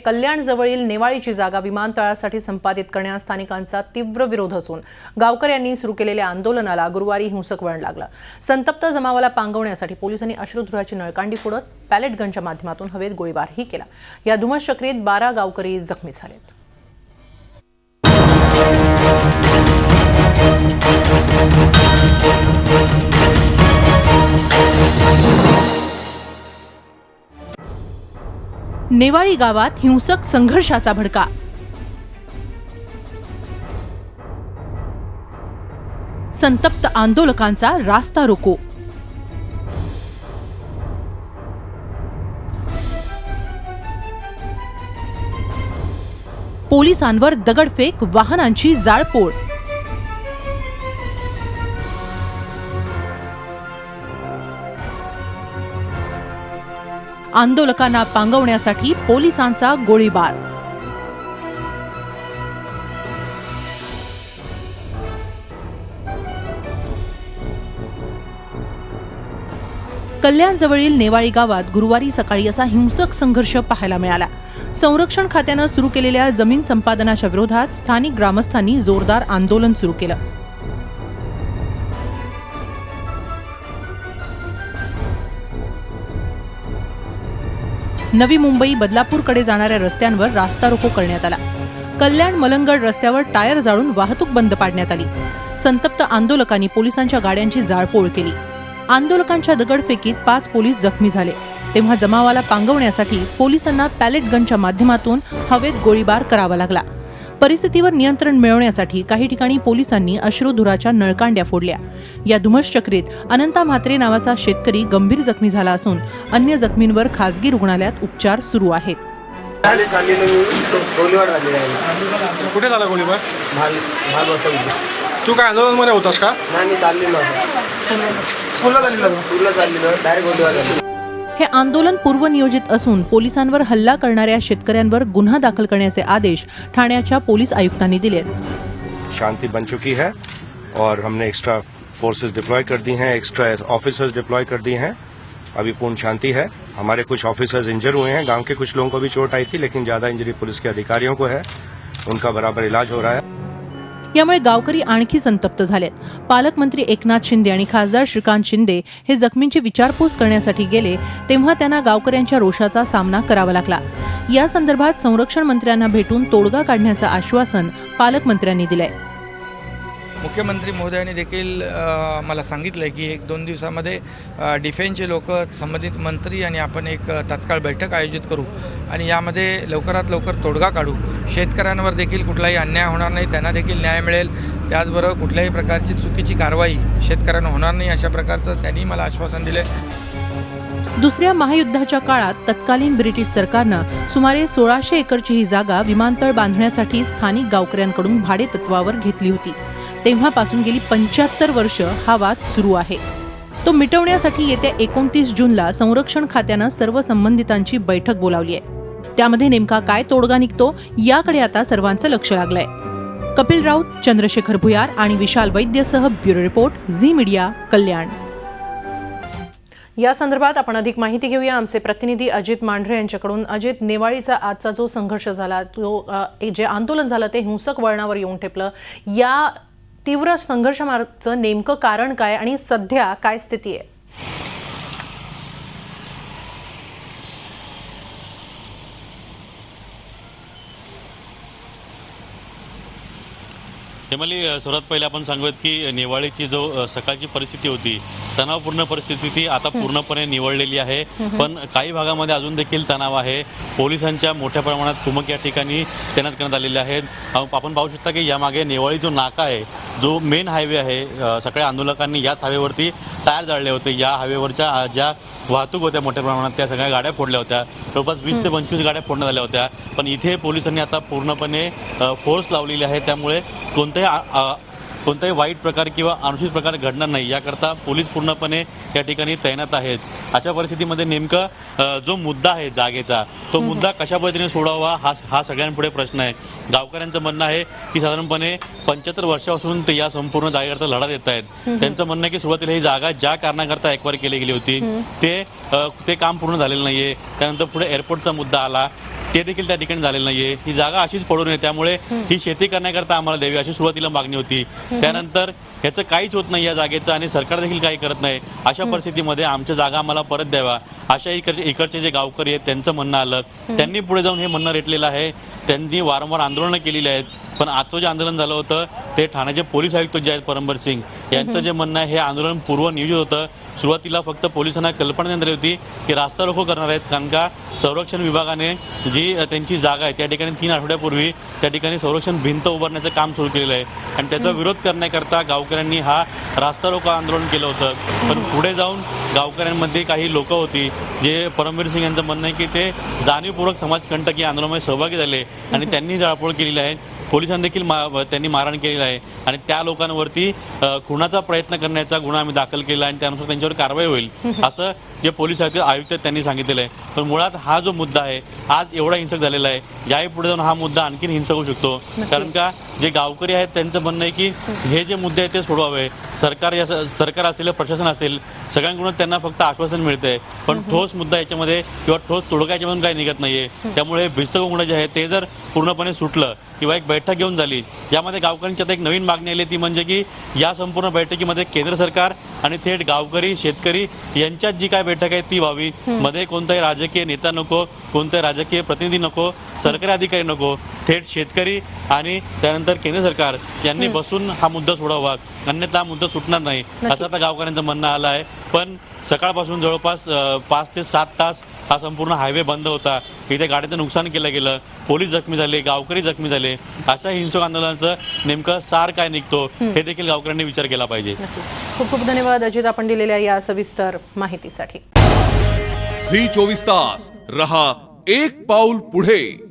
कल्याण जवळील नेवाळीची जागा विमानतळासाठी संपादित करण्यास स्थानिकांचा तीव्र विरोध असून गावकऱ्यांनी सुरू केलेल्या आंदोलनाला गुरुवारी हिंसक वळण लागलं। संतप्त जमावाला पांगवण्यासाठी पोलिसांनी अश्रुधुराची नळकांडी फोडत पॅलेट गनच्या माध्यमातून हवेत गोळीबारही केला। या धुमश्चक्रीत 12 गावकरी जखमी झालेत। नेवाळी गावात हिंसक संघर्षाचा भडका। संतप्त आंदोलकांचा रास्ता रोको। पोलिसांवर दगडफेक, वाहनांची जाळपोळ। आंदोलकांना पांगवण्यासाठी पोलिसांचा गोळीबार। कल्याण जवळील नेवाळी गावात गुरुवारी सकाळी असा हिंसक संघर्ष पाहायला मिळाला। संरक्षण खात्यानं सुरू केलेल्या जमीन संपादनाच्या विरोधात स्थानिक ग्रामस्थांनी जोरदार आंदोलन सुरू केलं। नवी मुंबई बदलापूरकडे जाणाऱ्या रस्त्यांवर रास्ता रोको करण्यात आला। कल्याण मलंगड रस्त्यावर टायर जाळून वाहतूक बंद पाडण्यात आली। संतप्त आंदोलकांनी पोलिसांच्या गाड्यांची जाळपोळ केली। आंदोलकांच्या दगडफेकीत 5 पोलीस जखमी झाले। तेव्हा जमावाला पांगवण्यासाठी पोलिसांना पॅलेट गनच्या माध्यमातून हवेत गोळीबार करावा लागला। परिस्थितीवर नियंत्रण मिळवण्यासाठी काही ठिकाणी पोलिसांनी अश्रुधुराच्या नळकांड्या फोडल्या। या धुमश्चक्रीत अनंता म्हात्रे नावाचा शेतकरी गंभीर जखमी झाला असून अन्य जखमींवर खासगी रुग्णालयात उपचार सुरू आहेत। कुठे झाला गोळीबार? तू काय आंदोलनामध्ये होतास का? हे आंदोलन पूर्वनियोजित असून पोलिसांवर हल्ला करणाऱ्या शेतकऱ्यांवर गुन्हा दाखल करण्याचे आदेश ठाण्याच्या पोलीस आयुक्तांनी दिले। शांति बन चुकी है और हमने एक्स्ट्रा फोर्सेस डिप्लॉय कर दी हैं, एक्स्ट्रा ऑफिसर्स डिप्लॉय कर दी हैं। अभी पूर्ण शांति है। हमारे कुछ ऑफिसर्स इंजर हुए हैं, गांव के कुछ लोगों को भी चोट आई थी, लेकिन ज्यादा इंजरी पुलिस के अधिकारियों को है। उनका बराबर इलाज हो रहा है। यामुळे गावकरी आणखी संतप्त झाले। पालकमंत्री एकनाथ शिंदे आणि खासदार श्रीकांत शिंदे हे जखमींची विचारपूस करण्यासाठी गेले तेव्हा त्यांना गावकऱ्यांच्या रोषाचा सामना करावा लागला। या संदर्भात संरक्षण मंत्र्यांना भेटून तोडगा काढण्याचं आश्वासन पालकमंत्र्यांनी दिलंय। मुख्यमंत्री महोदयांनी देखील मला सांगितलं की 1-2 दिवसामध्ये डिफेन्सचे लोक, संबंधित मंत्री आणि आपण एक तात्काळ बैठक आयोजित करू आणि यामध्ये लवकरात लवकर तोडगा काढू। शेतकऱ्यांवर देखील कुठलाही अन्याय होणार नाही, त्यांना देखील न्याय मिळेल। त्याचबरोबर कुठल्याही प्रकारची चुकीची कारवाई शेतकऱ्यांना होणार नाही, अशा प्रकारचं त्यांनी मला आश्वासन दिले। दुसऱ्या महायुद्धाच्या काळात तत्कालीन ब्रिटिश सरकारनं सुमारे 1600 एकरची ही जागा विमानतळ बांधण्यासाठी स्थानिक गावकऱ्यांकडून भाडेतत्वावर घेतली होती। तेव्हापासून गेली 75 वर्ष हा वाद सुरू आहे। तो मिटवण्यासाठी येत्या 29 जूनला संरक्षण खात्यानं सर्व संबंधितांची बैठक बोलावली आहे। त्यामध्ये नेमका काय तोडगा निघतो याकडे आता सर्वांचं लक्ष लागलंय। कपिल राऊत, चंद्रशेखर भुयार आणि विशाल वैद्यसह ब्युरो रिपोर्ट, झी मीडिया, कल्याण। या संदर्भात आपण अधिक माहिती घेऊया आमचे प्रतिनिधी अजित मांढरे यांच्याकडून। अजित, नेवाळीचा आजचा जो संघर्ष झाला, तो जे आंदोलन झालं ते हिंसक वळणावर येऊन ठेपलं। या तीव्र संघर्षामागचं नेमकं कारण काय आणि सध्या काय स्थिती आहे? हेमाली, सर्वात पहिले आपण सांगूयात की नेवाळीची जो सकाळची परिस्थिती होती, तणावपूर्ण परिस्थिती ती आता पूर्णपणे निवळलेली आहे। पण काही भागामध्ये अजून देखील तणाव आहे। पोलिसांच्या मोठ्या प्रमाणात कुमक या ठिकाणी तैनात करण्यात आलेले आहेत। आपण पाहू शकता की यामागे नेवाळी जो नाका आहे, जो मेन हायवे आहे, सगळ्या आंदोलकांनी याच हायवेवरती टायर जाळले होते। या हायवेवरच्या ज्या वाहतूक होत्या मोठ्या प्रमाणात त्या सगळ्या गाड्या फोडल्या होत्या। जवळपास 20 ते 25 गाड्या फोडण्यात आल्या होत्या। पण इथे पोलिसांनी आता पूर्णपणे फोर्स लावलेली आहे, त्यामुळे कोणताही वाईट प्रकार किंवा अनुचित प्रकार घडणार नाही याकरता पोलीस पूर्णपणे या ठिकाणी तैनात आहेत। अशा परिस्थितीमध्ये नेमका जो मुद्दा आहे जागेचा, तो मुद्दा कशा पद्धतीने सोडवावा हा सगळ्यांपुढे प्रश्न आहे। गावकऱ्यांचं म्हणणं आहे की साधारणपणे 75 वर्षापासून ते या संपूर्ण जागेकरता लढा देत आहेत। त्यांचं म्हणणं आहे की सुरुवातीला ही जागा ज्या कारणाकरता एक्वायर केली गेली होती ते काम पूर्ण झालेलं नाहीये। त्यानंतर पुढे एअरपोर्टचा मुद्दा आला, ते देखील त्या ठिकाणी झालेलं नाहीये. ही जागा अशीच पडून आहे, त्यामुळे ही शेती करण्याकरता आम्हाला द्यावी अशी सुरुवातीला मागणी होती. त्यानंतर ह्याचं काहीच होत नाही या जागेचं आणि सरकार देखील काही करत नाही. अशा परिस्थितीमध्ये आमच्या जागा आम्हाला परत द्यावा अशा इकडचे जे गावकरी आहेत त्यांचं म्हणणं आलं. त्यांनी पुढे जाऊन हे म्हणणं रेटलेलं आहे. त्यांनी वारंवार आंदोलनं केलेली आहेत. पण आजचं जे आंदोलन झालं होतं ते ठाण्याचे पोलीस आयुक्त जे आहेत परमबीर सिंग यांचं जे म्हणणं आहे हे आंदोलन पूर्व नियोजित होतं. सुरुवातीला फक्त पोलिसांना कल्पना देण्यात आली होती की रास्ता रोको करणार आहेत, कारण का संरक्षण विभागाने जी त्यांची जागा आहे त्या ठिकाणी 3 आठवड्यापूर्वी त्या ठिकाणी संरक्षण भिंत उभारण्याचं काम सुरू केलेलं आहे आणि त्याचा विरोध करण्याकरता गावकऱ्यांनी हा रास्ता रोको आंदोलन केलं होतं. पण पुढे जाऊन गावकऱ्यांमध्ये काही लोक होती जे परमबीर सिंग यांचं म्हणणं आहे की ते जाणीवपूर्वक समाजकंटक या आंदोलनामध्ये सहभागी झाले आणि त्यांनी जाळपोळ केलेली आहे. पोलिसांनी देखील त्यांनी मारहाण केलेलं आहे आणि त्या लोकांवरती खुनाचा प्रयत्न करण्याचा गुन्हा आम्ही दाखल केला आणि त्यानुसार त्यांच्यावर कारवाई होईल असं जे पोलीस आयुक्त आहेत त्यांनी सांगितलेलं आहे. पण मुळात हा जो मुद्दा आहे आज एवढा हिंसक झालेला आहे, याही पुढे जाऊन हा मुद्दा आणखीन हिंसक होऊ शकतो. कारण का जे गावकरी आहेत त्यांचं म्हणणं आहे की हे जे मुद्दे आहेत ते सोडवावे. सरकार असेल प्रशासन असेल सगळ्यांकडून त्यांना फक्त आश्वासन मिळतंय, पण ठोस मुद्दा याच्यामध्ये किंवा ठोस तोडगा याच्यामधून काही निघत नाहीये. त्यामुळे भिस्त कोंबडं जे आहे ते जर पूर्णपणे सुटलं किंवा एक बैठक घेऊन झाली, यामध्ये गावकऱ्यांची आता एक नवीन मागणी आली ती म्हणजे की या संपूर्ण बैठकीमध्ये केंद्र सरकार आणि थेट गावकरी शेतकरी यांच्यात जी काय बैठक आहे ती व्हावी. मध्ये कोणताही राजकीय नेता नको, कोणताही राजकीय प्रतिनिधी नको, सरकारी अधिकारी नको, थेट शेतकरी आणि त्यानंतर केंद्र सरकार यांनी बसून हा मुद्दा सोडवावा, अन्यथा हा मुद्दा सुटणार नाही असं आता गावकऱ्यांचं म्हणणं आलं आहे. पण सकाळपासून जवळपास 5 ते 7 तास हा संपूर्ण हायवे बंद होता. इथे गाड्यांचं नुकसान केलं गेलं, पोलीस जखमी झाले, गावकरी जखमी झाले. अशा हिंसक आंदोलनाचं नेमकं सार काय निघतो हे देखील गावकऱ्यांनी विचार केला पाहिजे. खूप खूप धन्यवाद अजित, आपण दिलेल्या या सविस्तर माहितीसाठी. झी 24 तास रहा एक पाऊल पुढे.